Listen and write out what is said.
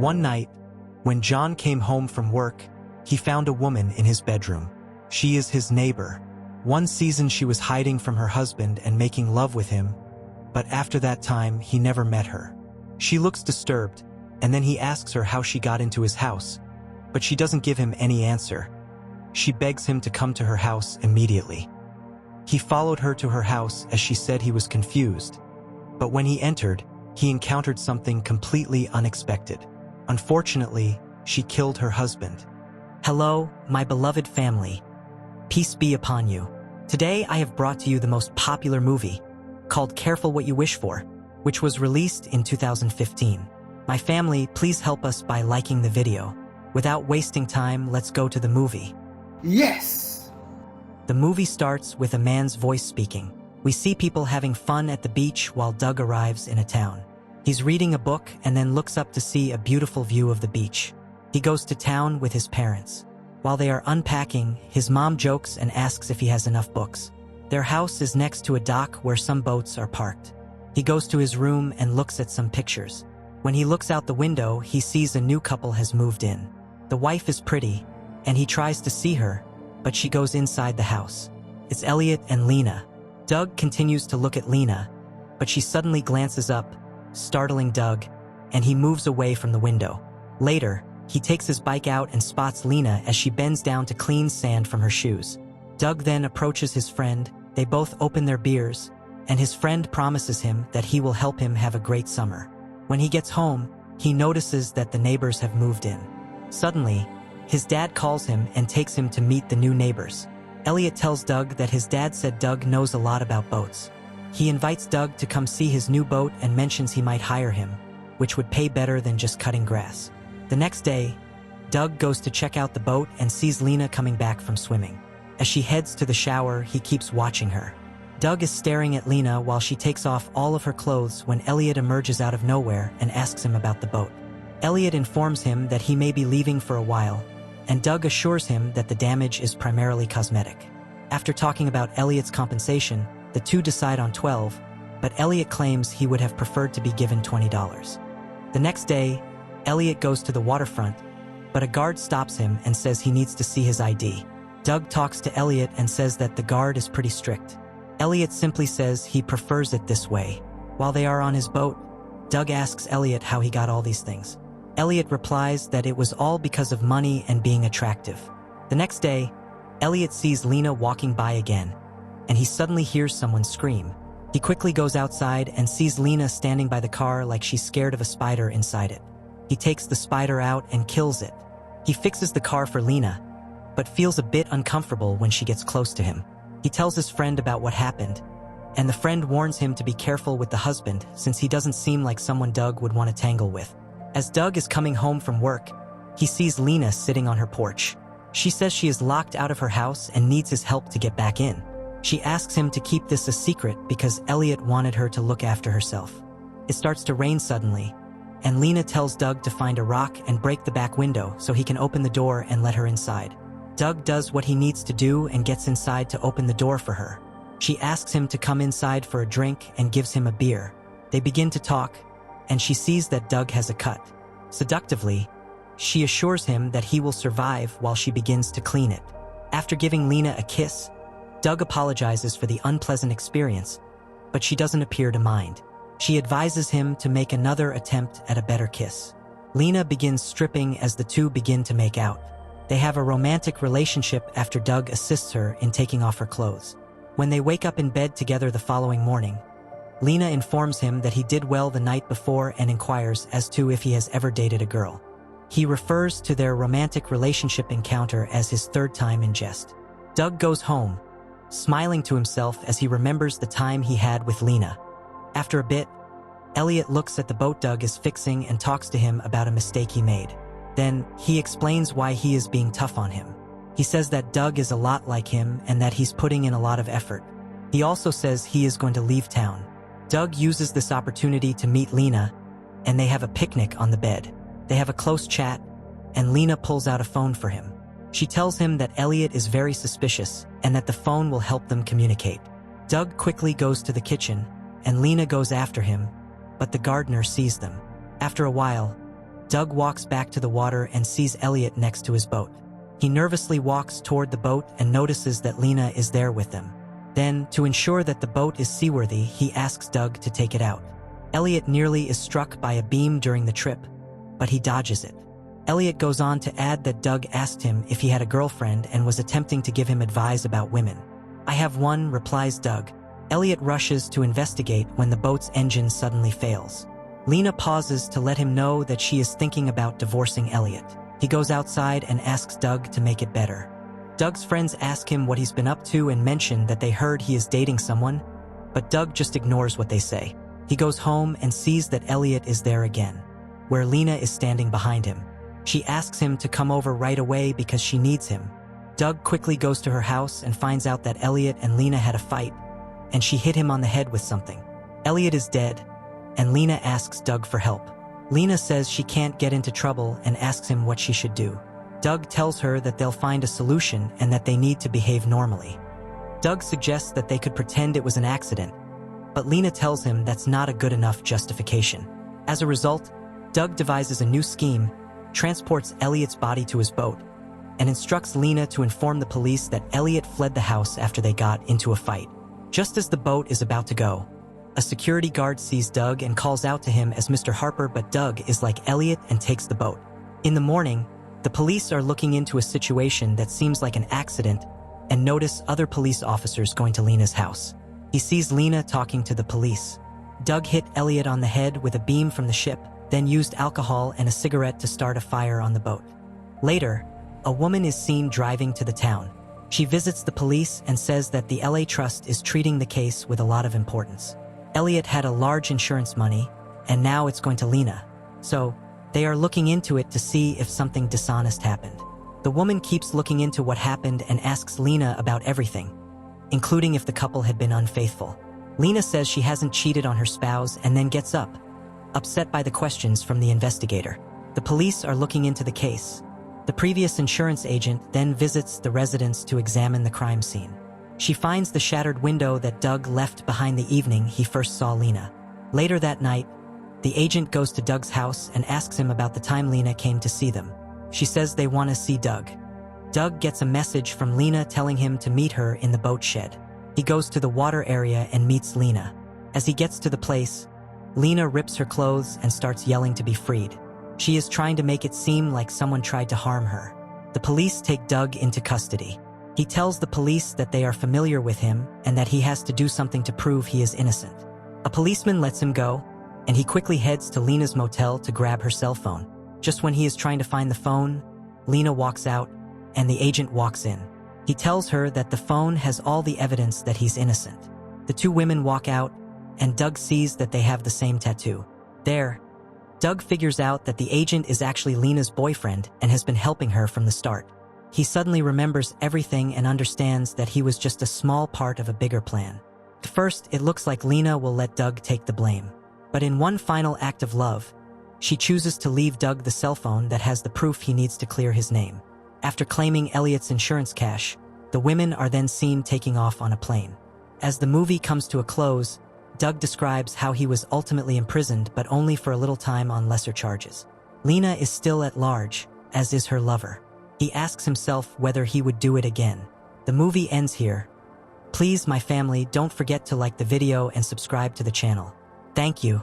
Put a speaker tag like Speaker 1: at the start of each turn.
Speaker 1: One night, when John came home from work, he found a woman in his bedroom. She is his neighbor. One season she was hiding from her husband and making love with him, but after that time he never met her. She looks disturbed, and then he asks her how she got into his house, but she doesn't give him any answer. She begs him to come to her house immediately. He followed her to her house as she said he was confused, but when he entered, he encountered something completely unexpected. Unfortunately, she killed her husband.
Speaker 2: Hello, my beloved family. Peace be upon you. Today I have brought to you the most popular movie, called Careful What You Wish For, which was released in 2015. My family, please help us by liking the video. Without wasting time, let's go to the movie.
Speaker 3: Yes!
Speaker 2: The movie starts with a man's voice speaking. We see people having fun at the beach while Doug arrives in a town. He's reading a book and then looks up to see a beautiful view of the beach. He goes to town with his parents. While they are unpacking, his mom jokes and asks if he has enough books. Their house is next to a dock where some boats are parked. He goes to his room and looks at some pictures. When he looks out the window, he sees a new couple has moved in. The wife is pretty, and he tries to see her, but she goes inside the house. It's Elliot and Lena. Doug continues to look at Lena, but she suddenly glances up, startling Doug, and he moves away from the window. Later, he takes his bike out and spots Lena as she bends down to clean sand from her shoes. Doug then approaches his friend, they both open their beers, and his friend promises him that he will help him have a great summer. When he gets home, he notices that the neighbors have moved in. Suddenly, his dad calls him and takes him to meet the new neighbors. Elliot tells Doug that his dad said Doug knows a lot about boats. He invites Doug to come see his new boat and mentions he might hire him, which would pay better than just cutting grass. The next day, Doug goes to check out the boat and sees Lena coming back from swimming. As she heads to the shower, he keeps watching her. Doug is staring at Lena while she takes off all of her clothes when Elliot emerges out of nowhere and asks him about the boat. Elliot informs him that he may be leaving for a while, and Doug assures him that the damage is primarily cosmetic. After talking about Elliot's compensation, the two decide on $12, but Elliot claims he would have preferred to be given $20. The next day, Elliot goes to the waterfront, but a guard stops him and says he needs to see his ID. Doug talks to Elliot and says that the guard is pretty strict. Elliot simply says he prefers it this way. While they are on his boat, Doug asks Elliot how he got all these things. Elliot replies that it was all because of money and being attractive. The next day, Elliot sees Lena walking by again, and he suddenly hears someone scream. He quickly goes outside and sees Lena standing by the car like she's scared of a spider inside it. He takes the spider out and kills it. He fixes the car for Lena, but feels a bit uncomfortable when she gets close to him. He tells his friend about what happened, and the friend warns him to be careful with the husband since he doesn't seem like someone Doug would want to tangle with. As Doug is coming home from work, he sees Lena sitting on her porch. She says she is locked out of her house and needs his help to get back in. She asks him to keep this a secret because Elliot wanted her to look after herself. It starts to rain suddenly, and Lena tells Doug to find a rock and break the back window so he can open the door and let her inside. Doug does what he needs to do and gets inside to open the door for her. She asks him to come inside for a drink and gives him a beer. They begin to talk, and she sees that Doug has a cut. Seductively, she assures him that he will survive while she begins to clean it. After giving Lena a kiss, Doug apologizes for the unpleasant experience, but she doesn't appear to mind. She advises him to make another attempt at a better kiss. Lena begins stripping as the two begin to make out. They have a romantic relationship after Doug assists her in taking off her clothes. When they wake up in bed together the following morning, Lena informs him that he did well the night before and inquires as to if he has ever dated a girl. He refers to their romantic relationship encounter as his third time in jest. Doug goes home, smiling to himself as he remembers the time he had with Lena. After a bit, Elliot looks at the boat Doug is fixing and talks to him about a mistake he made. Then, he explains why he is being tough on him. He says that Doug is a lot like him and that he's putting in a lot of effort. He also says he is going to leave town. Doug uses this opportunity to meet Lena, and they have a picnic on the bed. They have a close chat, and Lena pulls out a phone for him. She tells him that Elliot is very suspicious and that the phone will help them communicate. Doug quickly goes to the kitchen, and Lena goes after him, but the gardener sees them. After a while, Doug walks back to the water and sees Elliot next to his boat. He nervously walks toward the boat and notices that Lena is there with them. Then, to ensure that the boat is seaworthy, he asks Doug to take it out. Elliot nearly is struck by a beam during the trip, but he dodges it. Elliot goes on to add that Doug asked him if he had a girlfriend and was attempting to give him advice about women. "I have one," replies Doug. Elliot rushes to investigate when the boat's engine suddenly fails. Lena pauses to let him know that she is thinking about divorcing Elliot. He goes outside and asks Doug to make it better. Doug's friends ask him what he's been up to and mention that they heard he is dating someone, but Doug just ignores what they say. He goes home and sees that Elliot is there again, where Lena is standing behind him. She asks him to come over right away because she needs him. Doug quickly goes to her house and finds out that Elliot and Lena had a fight, and she hit him on the head with something. Elliot is dead, and Lena asks Doug for help. Lena says she can't get into trouble and asks him what she should do. Doug tells her that they'll find a solution and that they need to behave normally. Doug suggests that they could pretend it was an accident, but Lena tells him that's not a good enough justification. As a result, Doug devises a new scheme, transports Elliot's body to his boat, and instructs Lena to inform the police that Elliot fled the house after they got into a fight. Just as the boat is about to go, a security guard sees Doug and calls out to him as Mr. Harper, but Doug is like Elliot and takes the boat. In the morning, the police are looking into a situation that seems like an accident and notice other police officers going to Lena's house. He sees Lena talking to the police. Doug hit Elliot on the head with a beam from the ship, then used alcohol and a cigarette to start a fire on the boat. Later, a woman is seen driving to the town. She visits the police and says that the LA Trust is treating the case with a lot of importance. Elliot had a large insurance money, and now it's going to Lena. So, they are looking into it to see if something dishonest happened. The woman keeps looking into what happened and asks Lena about everything, including if the couple had been unfaithful. Lena says she hasn't cheated on her spouse and then gets up, upset by the questions from the investigator. The police are looking into the case. The previous insurance agent then visits the residence to examine the crime scene. She finds the shattered window that Doug left behind the evening he first saw Lena. Later that night, the agent goes to Doug's house and asks him about the time Lena came to see them. She says they want to see Doug. Doug gets a message from Lena telling him to meet her in the boat shed. He goes to the water area and meets Lena. As he gets to the place, Lena rips her clothes and starts yelling to be freed. She is trying to make it seem like someone tried to harm her. The police take Doug into custody. He tells the police that they are familiar with him and that he has to do something to prove he is innocent. A policeman lets him go, and he quickly heads to Lena's motel to grab her cell phone. Just when he is trying to find the phone, Lena walks out, and the agent walks in. He tells her that the phone has all the evidence that he's innocent. The two women walk out, and Doug sees that they have the same tattoo. There, Doug figures out that the agent is actually Lena's boyfriend and has been helping her from the start. He suddenly remembers everything and understands that he was just a small part of a bigger plan. At first, it looks like Lena will let Doug take the blame. But in one final act of love, she chooses to leave Doug the cell phone that has the proof he needs to clear his name. After claiming Elliot's insurance cash, the women are then seen taking off on a plane. As the movie comes to a close, Doug describes how he was ultimately imprisoned but only for a little time on lesser charges. Lena is still at large, as is her lover. He asks himself whether he would do it again. The movie ends here. Please, my family, don't forget to like the video and subscribe to the channel. Thank you.